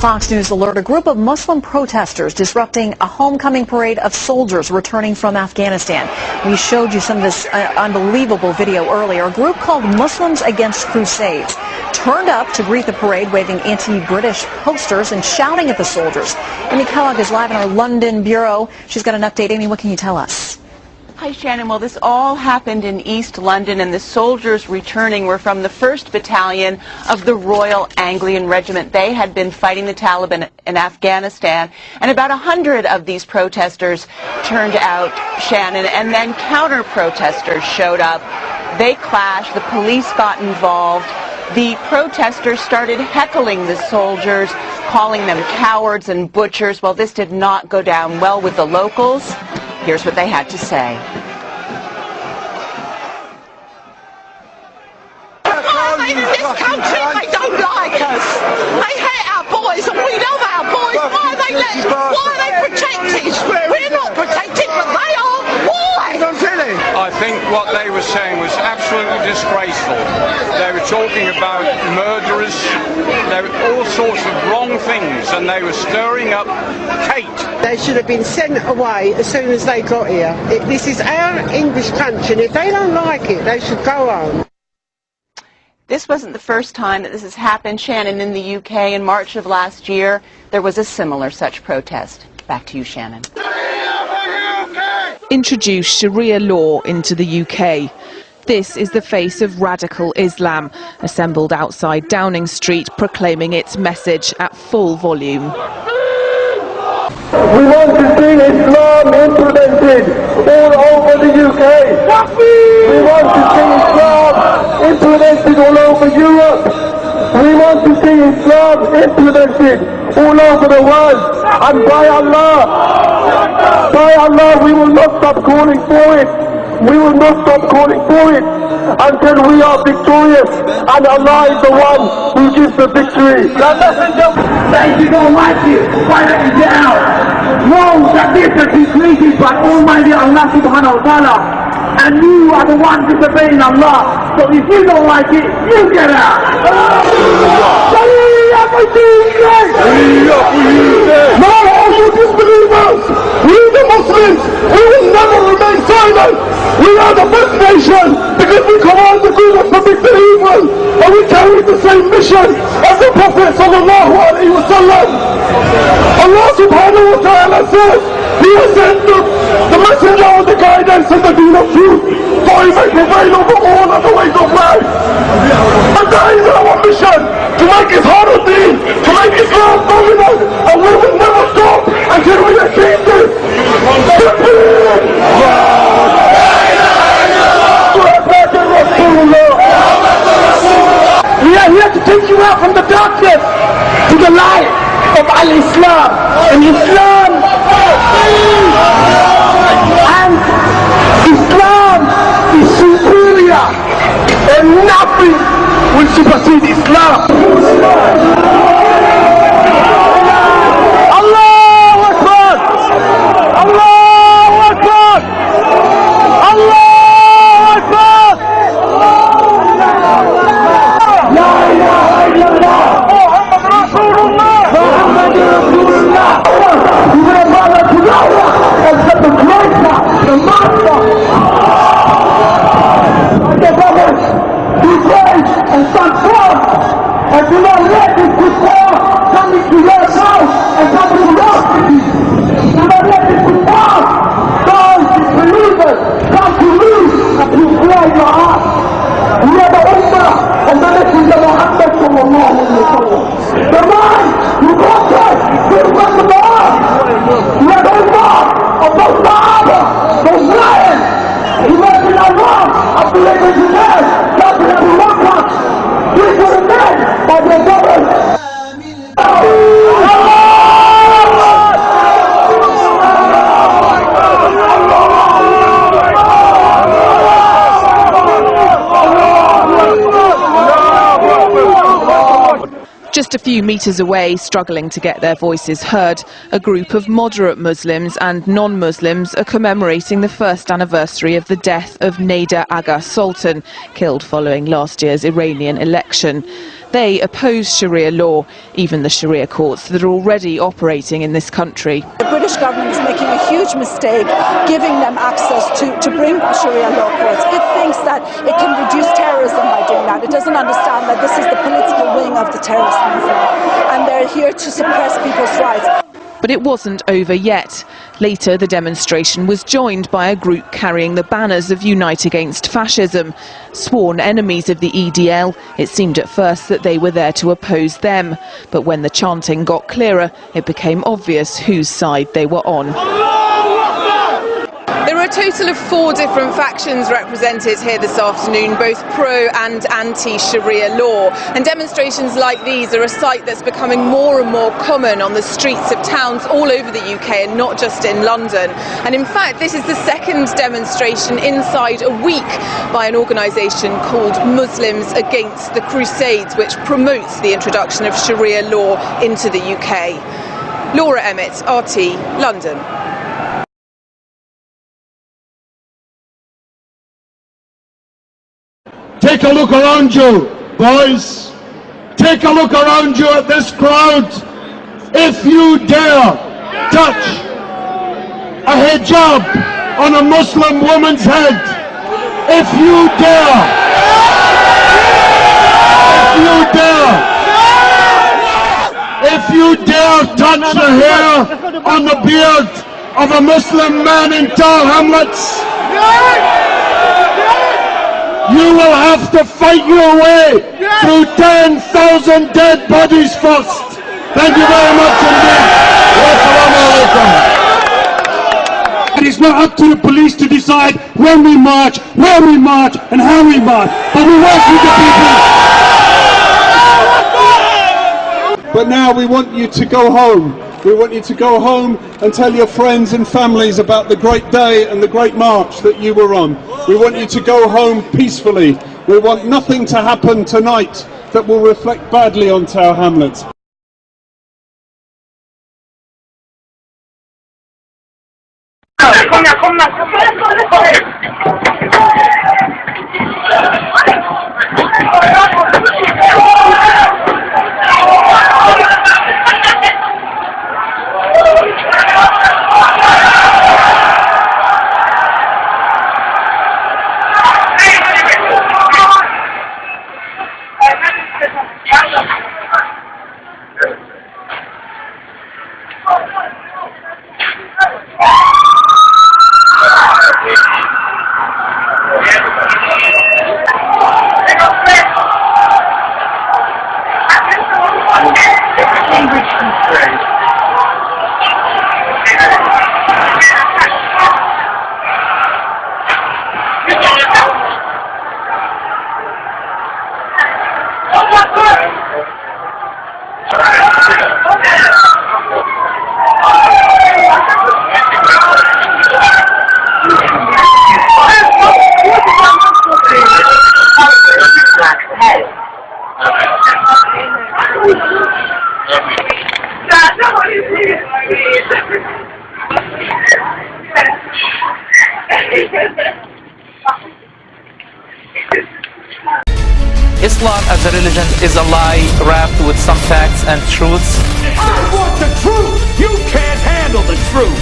Fox News alert, a group of Muslim protesters disrupting a homecoming parade of soldiers returning from Afghanistan. We showed you some of this unbelievable video earlier. A group called Muslims Against Crusades turned up to greet the parade, waving anti-British posters and shouting at the soldiers. Amy Kellogg is live in our London bureau. She's got an update. Amy, what can you tell us? Hi, Shannon. Well, this all happened in East London, and the soldiers returning were from the 1st Battalion of the Royal Anglian Regiment. They had been fighting the Taliban in Afghanistan, and about 100 of these protesters turned out, Shannon, and then counter-protesters showed up. They clashed. The police got involved. The protesters started heckling the soldiers, calling them cowards and butchers. Well, this did not go down well with the locals. Here's what they had to say. Why are they in this country? They don't like us. They hate our boys, and we love our boys. Why are they protected? We're not protected, but they are. Why? I think what they were saying was absolutely disgraceful. They were talking about murderers, there were all sorts of wrong things, and they were stirring up hate. They should have been sent away as soon as they got here. This is our English country, and if they don't like it, they should go home. This wasn't the first time that this has happened, Shannon. In the UK in March of last year, there was a similar such protest. Back to you, Shannon. Introduce Sharia law into the UK. This is the face of radical Islam, assembled outside Downing Street, proclaiming its message at full volume. We want to see Islam implemented all over the UK. We want to see Islam implemented all over Europe. We want to see Islam implemented all over the world. And by Allah, we will not stop calling for it. We will not stop calling for it until we are victorious. And Allah is the one who gives the victory. If you don't like it, why don't you get out? Know that this has been created by Almighty Allah subhanahu wa ta'ala. And you are the one disobeying Allah. So if you don't like it, you get out. Now all you disbelievers, we the Muslims, we will never remain silent. We are the best nation because we command the good and forbid the evil, and we carry the same mission as the Prophet sallallahu alaihi wasallam. Allah subhanahu wa ta'ala says, He has sent the messenger of the guidance and the deen of truth, for He may prevail over all other ways of life. And that is our mission, to make Ishar al-Din, to make Islam dominant, and we will never stop until we achieve this. We are here to take you out from the darkness to the light of Al-Islam. And Islam is superior, and nothing will supersede Islam. Allahu Akbar! Allahu Akbar! Allahu Akbar! La ilaha illallah! Muhammad Rasulullah! Muhammad Rasulullah! You are Mother Together and set the greater, the master! The brothers, be brave and stand firm, and do not let this good power come into your house and come to your city. Do not let this good power, those disbelievers, come to you and to clear your heart. We are the Ummah of the Messenger Muhammad sallallahu alaihi wasallam. The man who brought us to the rest of the earth. We are the Ummah of those Sahaba, those lions, who went in Allah, after they were to death, after they were locked up. These were the men by their brothers. Just a few metres away, struggling to get their voices heard, a group of moderate Muslims and non-Muslims are commemorating the first anniversary of the death of Nader Agha Soltan, killed following last year's Iranian election. They oppose Sharia law, even the Sharia courts that are already operating in this country. The British government is making a huge mistake giving them access to bring Sharia law courts. It thinks that it can reduce terrorism by doing that. It doesn't understand that this is the political wing of the terrorist movement, and they're here to suppress people's rights. But it wasn't over yet. Later, the demonstration was joined by a group carrying the banners of Unite Against Fascism. Sworn enemies of the EDL, it seemed at first that they were there to oppose them. But when the chanting got clearer, it became obvious whose side they were on. There are a total of 4 different factions represented here this afternoon, both pro and anti-Sharia law. And demonstrations like these are a sight that's becoming more and more common on the streets of towns all over the UK and not just in London. And in fact, this is the second demonstration inside a week by an organisation called Muslims Against the Crusades, which promotes the introduction of Sharia law into the UK. Laura Emmett, RT, London. Take a look around you, boys. Take a look around you at this crowd. If you dare touch a hijab on a Muslim woman's head, if you dare touch the hair on the beard of a Muslim man in Tower Hamlets, you will have to fight your way through 10,000 dead bodies first. Thank you very much indeed. It is not up to the police to decide when we march, where we march, and how we march. But we work with the people. But now we want you to go home. We want you to go home and tell your friends and families about the great day and the great march that you were on. We want you to go home peacefully. We want nothing to happen tonight that will reflect badly on Tower Hamlets. Islam as a religion is a lie wrapped with some facts and truths. I want the truth! You can't handle the truth!